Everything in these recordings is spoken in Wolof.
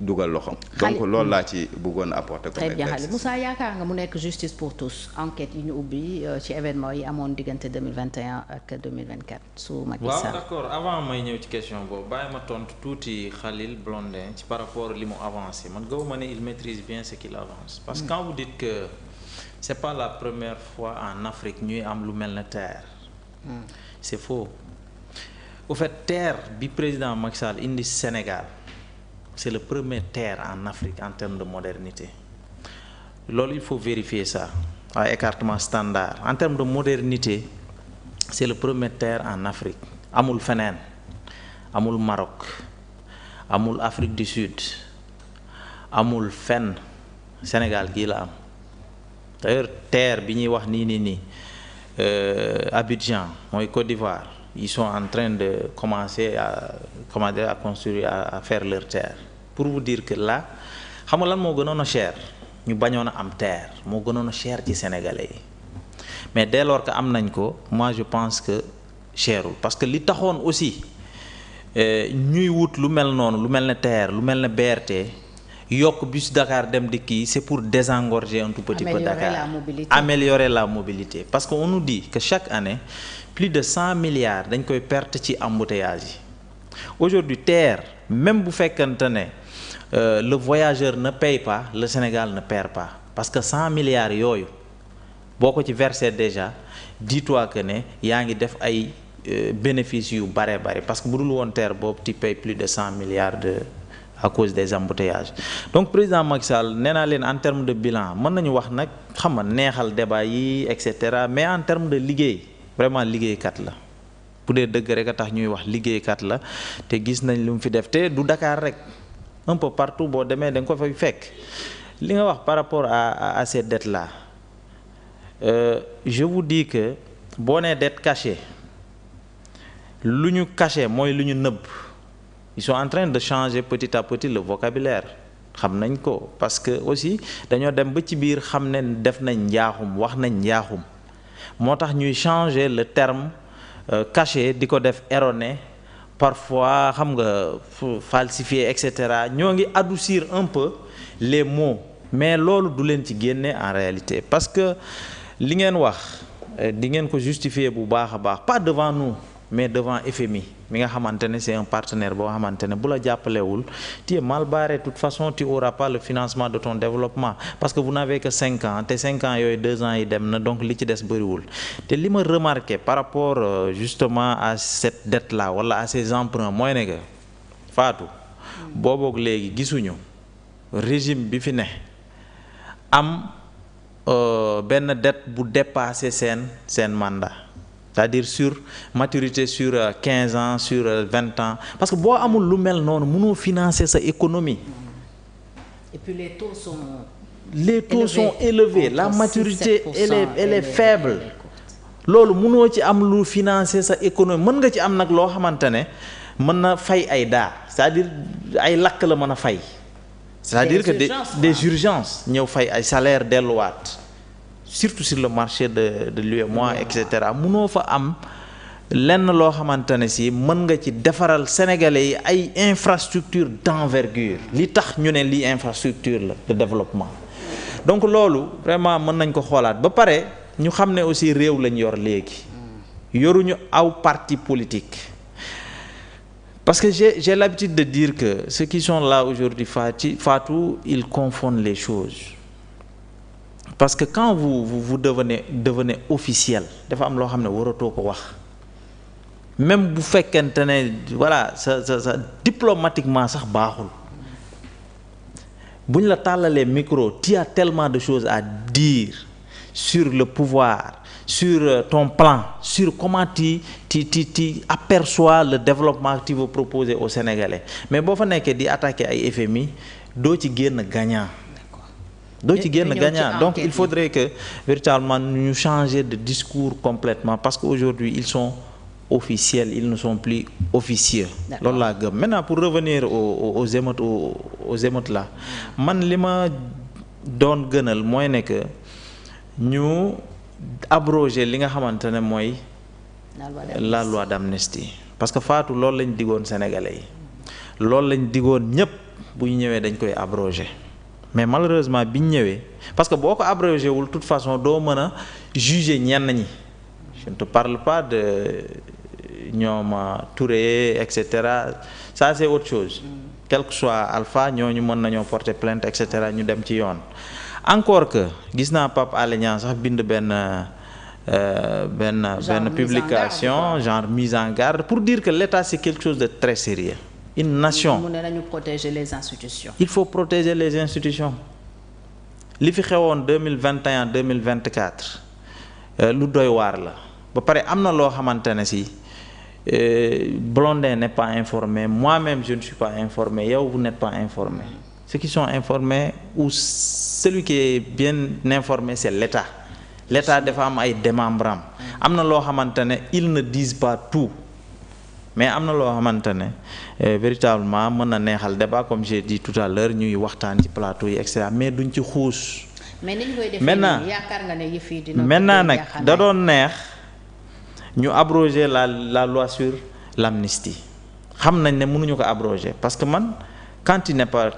dugal loxoom. donc loolu laa ci bëggoon apporter comme très bien Khalil Moussa yaakaar nga mu nekk justice pour tous enquête yi ñu ubbi ci événement yi amoon diggante 2021 ak 2024 su Macky Sall. waaw d'accord avant may ñëw ci question boobu bàyyi ma tontu tuuti Khalil Blondin ci par rapport li mu avancé man gaw ma ne il maîtrise bien ce qu'il avance. parce que quand vous dites que c'est pas la première fois en Afrique ñuy am lu mel ne terre. c'est faux. au fait terre bi président Macky Sall indi Sénégal c'est le premier terre en Afrique en termes de modernité loolu il faut vérifier ça à écartement standard en termes de modernité c'est le premier terre en Afrique amul feneen amul Maroc amul Afrique du Sud amul fenn Sénégal gii la am d'ailleurs terre bi ñuy wax nii Abidjan mooy Côte d'Ivoire ils sont en train de commencer à construire à faire leur terre pour vous dire que là xam nga lan moo gënoon a cher ñu bañoon a am terre moo gënoon a cher ci sénégalais yi mais dès lors que am nañ ko moi je pense que cherul parce que li taxoon aussi ñuy wut lu mel noonu lu mel ne terre lu mel ne BRT yokk bus Dakar dem dikk yi c'est pour désengorger un tout petit peu Dakar améliorer la mobilité parce que on nous dit que chaque année plus de 100 milliards dañ koy perte ci embouteillage yi aujourd'hui terre même bu fekkante ne le voyageur ne paye pas le Sénégal ne perd pas parce que 100 milliards yooyu boo ko ci versé déjà dis-toi que ne yaa ngi def ay bénéfices yu bare parce que bu dul woon terre boobu tu payes plus de 100 milliards à cause des embouteillages donc président Macky Sall nee naa leen en termes de bilan mën nañu wax nag xam nga neexal débat yi et cetera mais en termes de liggéey vraiment liggéeykat la bu dee dëgg rek a tax ñuy wax liggéeykat la te gis nañ lu mu fi def te du Dakar rek un peu partout boo demee da nga ko fay fekk li nga wax par rapport à ces dettes là je vous dis que boo nee dette cachée lu ñu caché mooy lu ñu nëbb ils sont en train de changer petit à petit le vocabulaire xam nañ ko parce que aussi dañoo dem ba ci biir xam ne def nañ njaaxum wax nañ njaaxum moo tax ñuy changer le terme caché di ko def erroné parfois xam nga falsifié et cetera ñoo ngi adoucir un peu les mots mais loolu du leen ci génne en réalité parce que li ngeen wax di ngeen ko justifier bu baax a baax pas devant nous mais devant FMI mi nga xamante ne c'est un partenaire boo xamante ne bu la jàppalewul tu es mal barré de toute façon tu auras pas le financement de ton développement parce que vous n'avez que 5 ans te 5 ans yooyu 2 ans yi dem na donc li ci des bëriwul te li ma remarqué par rapport justement à cette dette là wala à ces emprunts mooy ne que Fatou booboog léegi gisuñu régime bi fi ne am benn dette bu dépassé seen mandat c'est-à-dire sur maturité sur 15 ans sur 20 ans parce que boo amul lu mel noonu mënoo financer sa économie. Et puis les taux sont élevés la maturité elle est faible loolu mënoo ci am lu financer sa économie mën nga ci am nag loo xamante ne mën na fay ay daa c'est-à-dire ay lakk la mën a fay. c'est-à-dire que des urgences ñëw fay ay salaire delluwaat. surtout sur le marché de l'UEMOA et cetera mënoo fa am lenn loo xamante ne si mën nga ci defaral sénégalais yi ay infrastructure d'envergure li tax ñu ne lii infrastructure la de développement donc loolu vraiment mën nañ ko xoolaat ba pare ñu xam ne aussi réew lañ yor léegi yoruñu aw parti politique parce que j'ai l'habitude de dire que ceux qui sont là aujourd'hui Fatou ils confondent les choses parce que quand vous devenez officiel dafa am loo xam ne waratoo ko wax même bu fekkente ne voilà sa diplomatiquement sax baaxul bu ñu la tàllalee micro tu as tellement de choses à dire sur le pouvoir sur ton plan sur comment tu aperçois le développement que tu veux proposer aux Sénégalais mais boo fa nekkee di attaquer ay FMI doo ci génn gagnant donc il faudrait que véritablement ñu changer de discours complètement parce que aujourd'hui ils sont officiels ils ne sont plus officieux loolu laa gëm maintenant pour revenir aux émeutes là man li ma doon gënal mooy ne que ñu abroger li nga xamante ne mooy la loi d'amnistie parce que Fatou loolu lañ digoon Sénégalais yi loolu lañ digoon ñépp bu ñu ñëwee dañ koy abroger mais malheureusement bi ñu ñëwee parce que boo ko abrogé wul toute façon doo mën a juger ñenn ñi je ne te parle pas de ñoom Touré et cetera ça c'est autre chose quel que soit Alpha ñooñu mën nañoo porter plainte et cetera ñu dem ci yoon encore que gis naa Pape Alé Niang sax bind benn publication genre mise en garde pour dire que l'État c'est quelque chose de très sérieux une nation mu ne nañu protéger les institutions. il faut protéger les institutions li fi xewoon 2021 2024 lu doy waar la ba pare am na loo xamante ne si Blondin n'est pas informé moi-même je ne suis pas informé yow vous n'êtes pas informé ceux qui sont informés ou celui qui est bien informé c'est l'État dafa am ay démembrants am na loo xamante ne ils ne disent pas tout mais am na loo xamante ne véritablement mën na neexal débat comme j'ai dit tout à l'heure ñuy waxtaan ci plateau yi et cetera mais duñ ci xuus. mais ni ñu koy defee yaakaar nga ne yëf yi dina maintenant nag da doon neex ñu abroger la loi sur l'amnistie xam nañ ne mënuñu ko abroger parce que man quand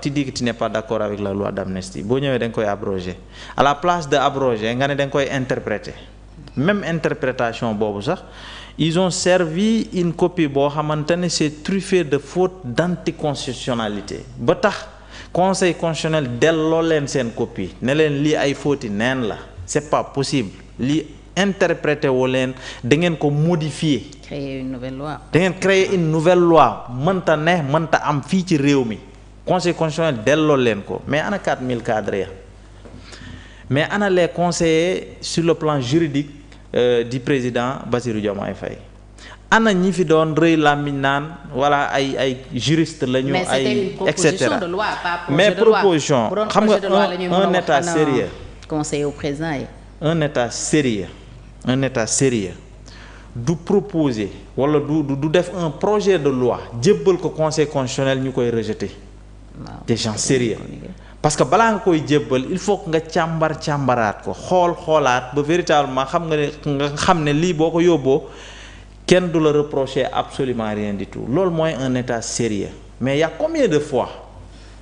tu dis que tu n'es pas d'accord avec la loi d'amnistie boo ñëwee da nga koy abroger à la place de abroger nga ne da nga koy interpréter même interprétation boobu sax. Ils ont servi une copie boo xamante ne c'est truffé de fautes d'anticonstitutionnalité ba tax conseil constitutionnel delloo leen seen copie ne leen lii ay fautes yi neen la c'est pas possible lii interprété woo leen da ngeen ko modifier. créer une nouvelle loi. da ngeen créer une nouvelle loi mënta ne mënta am fii ci réew mi conseil constitutionnel delloo leen ko mais ana 4000 cadres ya mais ana les conseillers sur le plan juridique. Du président Bassirou Diomaye Faye ana ñi fi doon rëy làmmiñ naan wala ay juriste la ñu ay et cetera mais proposition xam nga un état sérieux conseiller au président yi un état sérieux du proposer wala du def un projet de loi jébbal ko conseil constitutionnel ñu koy rejeter des gens sérieux parce que balaa nga koy jébbal il faut que nga càmbaraat ko xoolaat ba véritablement xam ne lii boo ko yóbboo kenn du la reprocher absolument rien du tout loolu mooy un état sérieux mais il y a combien de fois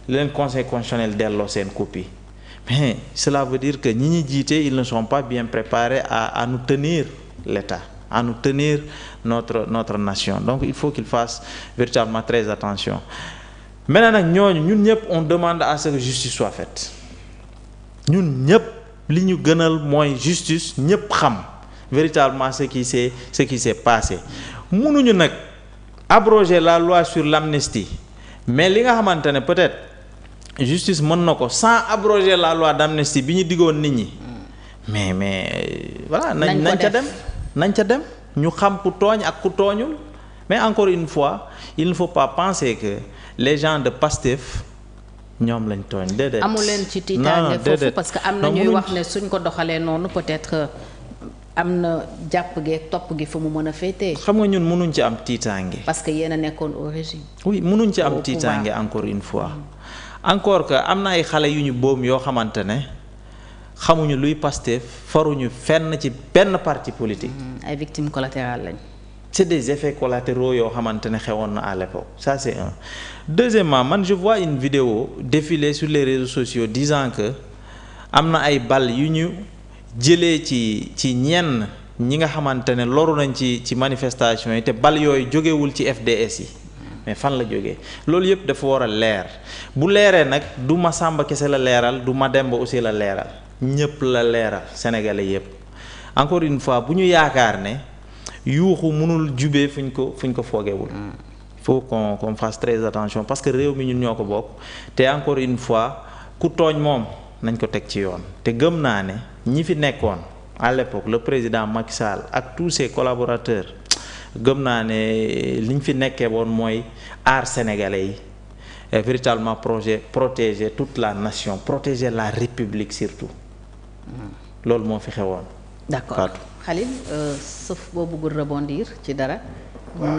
leen conseil constitutionnel delloo seen copie mais cela veut dire que ñi ñi jiite ils ne sont pas bien préparés à nous tenir l'État à nous tenir notre nation donc il faut qu'ils fassent véritablement très attention. Maintenant nag ñooñu ñun ñëpp on demande à ce que justice soit faite ñun ñëpp li ñu gënal mooy justice ñëpp xam véritablement ce qui s'est passé mënuñu nag abroger la loi sur l'amnistie mais li nga xamante ne peut-être justice mën na ko sans abroger la loi d'amnistie bi ñu diggoon nit ñi mais voilà nañ ca dem ñu xam ku tooñ ak ku tooñul mais encore une fois il ne faut pas penser que les gens de Pastef ñoom lañ tooñ déedéet. amu leen ci tiitaange foofu parce que am na ñuy wax ne suñ ko doxalee noonu peut-être am na jàpp geeg topp gi fu mu mën a féetee. xam nga ñun mënuñ ci am tiitaange. parce que yéen a nekkoon au régime. oui mënuñ ci am tiitaange encore une fois. encore que am na ay xale yu ñu boom yoo xamante ne xamuñu luy Pastef faruñu fenn ci benn parti politique. ay victimes collatérales lañ. c'est des effets collatéraux yoo xamante ne xewoon na à l'époque ça c'est un. Deuxièmement man je vois une vidéo défiler sur les réseaux sociaux disant que am na ay bal yu ñu jëlee ci ñenn ñi nga xamante ne loru nañ ci manifestation yi te bal yooyu jógewul ci FDS yi mais fan la jógee loolu yëpp dafa war a leer bu leeree nag du ma Samba kese la leeral du ma Demba aussi la leeral ñëpp la leeral sénégalais yëpp encore une fois bu ñu yaakaar ne yuuxu mënul jubee fuñ ko foogewul. Il faut qu'on fasse très attention parce que réew mi ñun ñoo ko bokk te encore une fois ku tooñ moom nañ ko teg ci yoon te gëm naa ne ñi fi nekkoon à l'époque le président Macky Sall ak tous ses collaborateurs gëm naa ne liñ fi nekkee woon mooy aar sénégalais yi et véritablement protéger toute la nation protéger la république surtout loolu moo fi xewoon. D'accord Khalil sauf boo bëggul rebondir ci dara. mun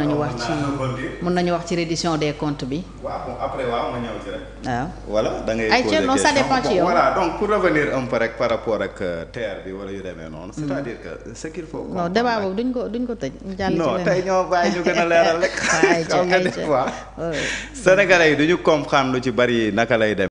nañu wax ci reddition des comptes bi. waaw bon après waaw ma ñëw ci rek. waaw voilà da ngay ay poser non ça dépend ci yow. voilà donc pour revenir un peu rek par rapport ak terre bi wala yu demee noonu. c'est-à-dire que ce qu'il faut. non débat boobu duñ ko tëj. jàll non tey ñoo bàyyi ñu gën a leeral rek. xam nga des fois sénégalais yi duñu comprendre lu ci bari naka lay dem.